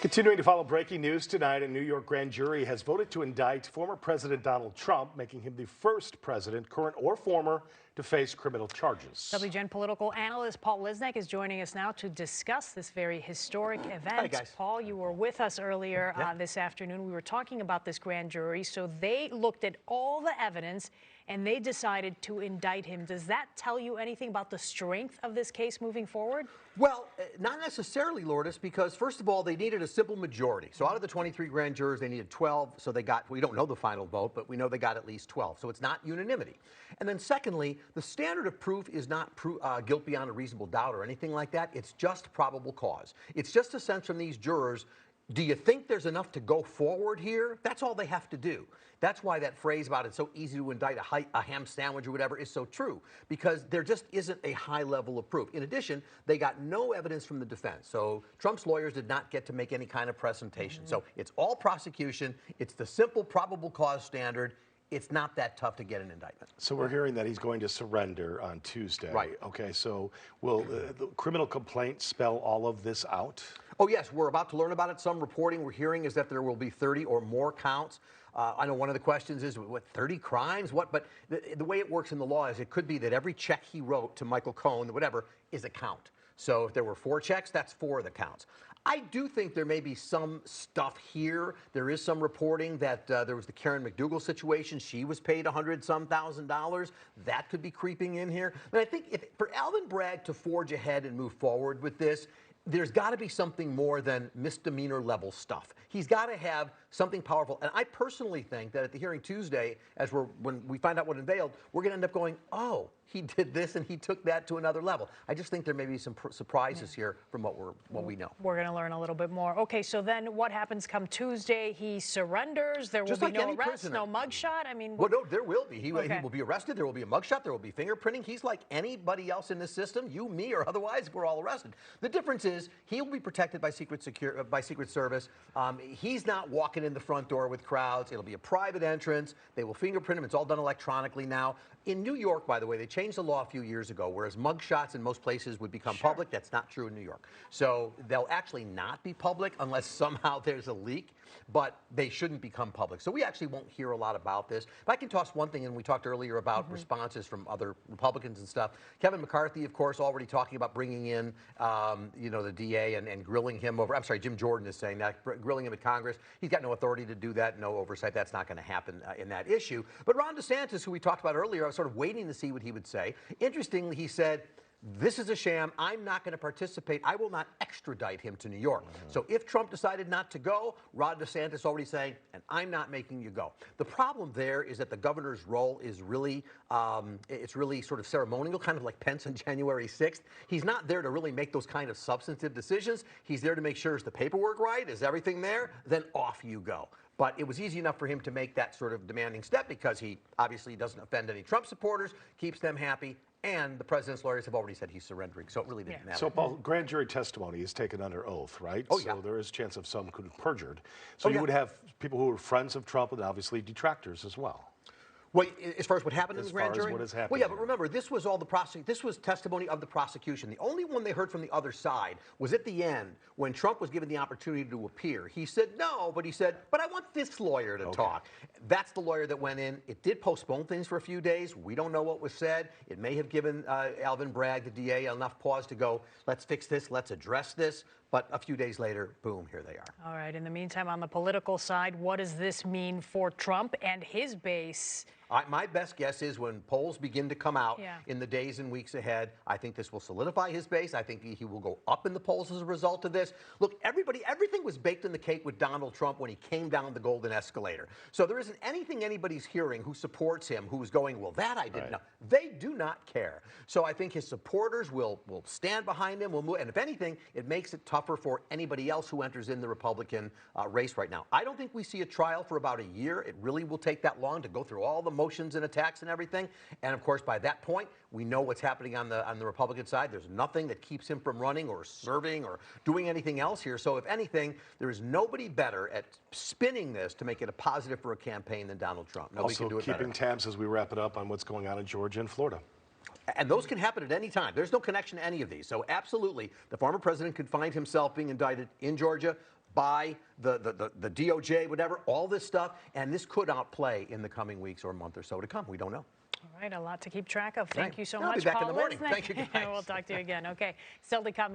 Continuing to follow breaking news tonight, a New York grand jury has voted to indict former President Donald Trump, making him the first president, current or former, to face criminal charges. WGN political analyst Paul Lisnek is joining us now to discuss this very historic event. Hi, guys. Paul, you were with us earlier this afternoon. We were talking about this grand jury. So they looked at all the evidence and they decided to indict him. Does that tell you anything about the strength of this case moving forward? Well, not necessarily, Lourdes, because first of all, they needed a simple majority. So out of the 23 grand jurors, they needed 12. So they got, we don't know the final vote, but we know they got at least 12. So it's not unanimity. And then secondly, the standard of proof is not guilt beyond a reasonable doubt or anything like that. It's just probable cause. It's just a sense from these jurors, do you think there's enough to go forward here? That's all they have to do. That's why that phrase about it's so easy to indict a ham sandwich or whatever is so true, because there just isn't a high level of proof. In addition, they got no evidence from the defense. So Trump's lawyers did not get to make any kind of presentation. So it's all prosecution. It's the simple probable cause standard. It's not that tough to get an indictment. So we're hearing that he's going to surrender on Tuesday. Right. Okay, so will the criminal complaint spell all of this out? Oh, yes, we're about to learn about it. Some reporting we're hearing is that there will be 30 or more counts. I know one of the questions is, what, 30 crimes? What? But the way it works in the law is it could be that every check he wrote to Michael Cohen, whatever, is a count. So if there were 4 checks, that's 4 of the counts. I do think there may be some stuff here. There is some reporting that there was the Karen McDougal situation. She was paid $100-some thousand. That could be creeping in here. But I think for Alvin Bragg to forge ahead and move forward with this, there's got to be something more than misdemeanor level stuff. He's got to have something powerful. And I personally think that at the hearing Tuesday, when we find out what unveiled, we're going to end up going, oh, he did this and he took that to another level. I just think there may be some surprises here from what we know. We're going to learn a little bit more. Okay, so then what happens come Tuesday? He surrenders. There will be no arrest, no mugshot. I mean, well, no, there will be. He will be arrested. There will be a mugshot. There will be fingerprinting. He's like anybody else in this system. You, me, or otherwise, we're all arrested. The difference is he'll be protected by Secret Service. He's not walking in the front door with crowds. It'll be a private entrance. They will fingerprint him. It's all done electronically now. In New York, by the way, they changed the law a few years ago, whereas mugshots in most places would become public. That's not true in New York. So they'll actually not be public unless somehow there's a leak, but they shouldn't become public. So we actually won't hear a lot about this. But I can toss one thing, and we talked earlier about responses from other Republicans and stuff. Kevin McCarthy, of course, already talking about bringing in, the DA and grilling him over. I'm sorry, Jim Jordan is saying that, grilling him at Congress. He's got no authority to do that, no oversight. That's not going to happen in that issue. But Ron DeSantis, who we talked about earlier, I was sort of waiting to see what he would say. Interestingly, he said, this is a sham. I'm not going to participate. I will not extradite him to New York. So if Trump decided not to go, Ron DeSantis already saying, and I'm not making you go. The problem there is that the governor's role is really, it's really sort of ceremonial, kind of like Pence on January 6th. He's not there to really make those kind of substantive decisions. He's there to make sure is the paperwork right? Is everything there? Then off you go. But it was easy enough for him to make that sort of demanding step because he obviously doesn't offend any Trump supporters, keeps them happy, and the president's lawyers have already said he's surrendering, so it really didn't matter. So, Paul, grand jury testimony is taken under oath, right? Oh, yeah. So there is a chance of some could have perjured. So you would have people who are friends of Trump and obviously detractors as well. Well, as far as what happened in the grand jury? As far as what has happened. Well, yeah, but remember, this was all this was testimony of the prosecution. The only one they heard from the other side was at the end when Trump was given the opportunity to appear. He said no, but he said, but I want this lawyer to talk. That's the lawyer that went in. It did postpone things for a few days. We don't know what was said. It may have given Alvin Bragg, the DA, enough pause to go, let's fix this, let's address this. But a few days later, boom, here they are. All right. In the meantime, on the political side, what does this mean for Trump and his base? My best guess is when polls begin to come out in the days and weeks ahead, I think this will solidify his base. I think he will go up in the polls as a result of this. Look, everything was baked in the cake with Donald Trump when he came down the golden escalator. So there isn't anything anybody's hearing who supports him who's going, well, that I didn't know. They do not care. So I think his supporters will stand behind him, will move, and if anything, it makes it tougher for anybody else who enters in the Republican race right now. I don't think we see a trial for about a year. It really will take that long to go through all the motions and attacks and everything. And of course, by that point, we know what's happening on the Republican side. There's nothing that keeps him from running or serving or doing anything else here. So if anything, there is nobody better at spinning this to make it a positive for a campaign than Donald Trump. Nobody can do it better. Also keeping tabs as we wrap it up on what's going on in Georgia and Florida. And those can happen at any time. There's no connection to any of these. So absolutely, the former president could find himself being indicted in Georgia, by the DOJ, whatever, all this stuff, and this could outplay in the coming weeks or month or so to come. We don't know. All right, a lot to keep track of. Thank you so I'll much, be back Paul in the morning. Lisnek. Thank you, guys. We'll talk to you again. Okay, still to come.